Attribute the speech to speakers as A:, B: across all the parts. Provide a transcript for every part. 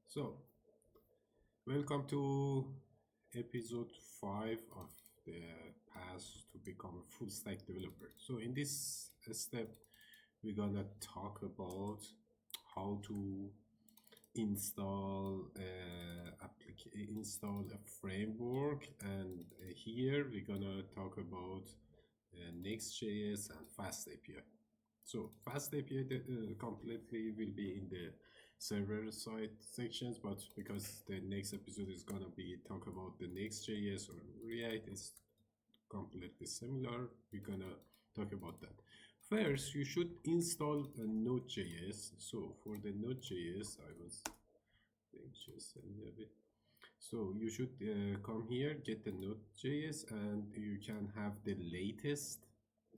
A: So, welcome to episode 5 of the path to become a full stack developer. So, in this step, we're gonna talk about how to install a framework, and here we're gonna talk about nextJs and fastAPI. So fastAPI completely will be in the server side sections, but because the next episode is gonna be talk about the nextJS or React, it's completely similar. We're gonna talk about that. First, you should install a node.js. So for the node.js, I was just a little bit. So you should come here, get the node.js, and you can have the latest,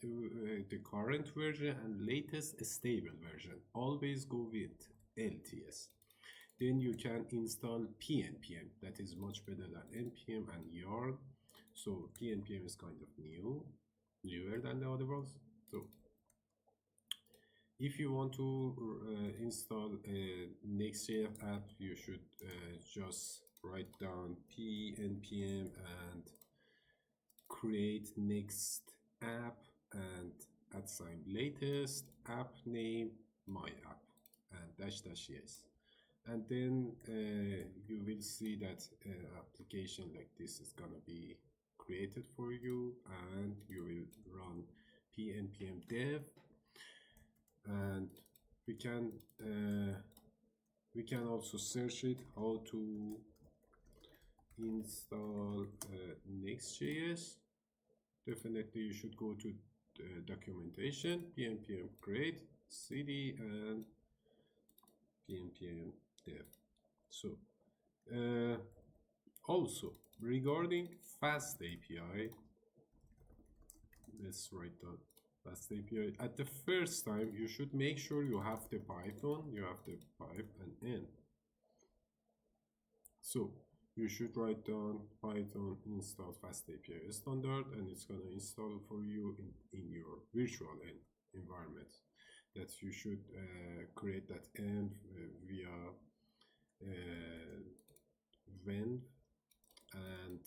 A: the current version and latest stable version. Always go with LTS. Then you can install pnpm. That is much better than npm and yarn. So pnpm is kind of newer than the other ones. So if you want to install a nextJs app, you should just write down pnpm and create next app and assign latest app name my app and dash dash yes, and then you will see that application like this is gonna be created for you, and you will run pnpm dev, and we can also search it how to install nextJs. Definitely you should go to the documentation, pnpm create cd and pnpm dev. So also regarding fastAPI, let's write down fastAPI. At the first time, you should make sure you have the Python, you have the pipe and n. So you should write down Python install fastAPI standard, and it's gonna install for you in your virtual environment. That you should create that end via venv, and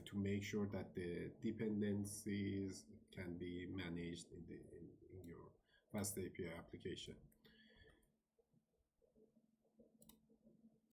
A: to make sure that the dependencies can be managed in your fastAPI application.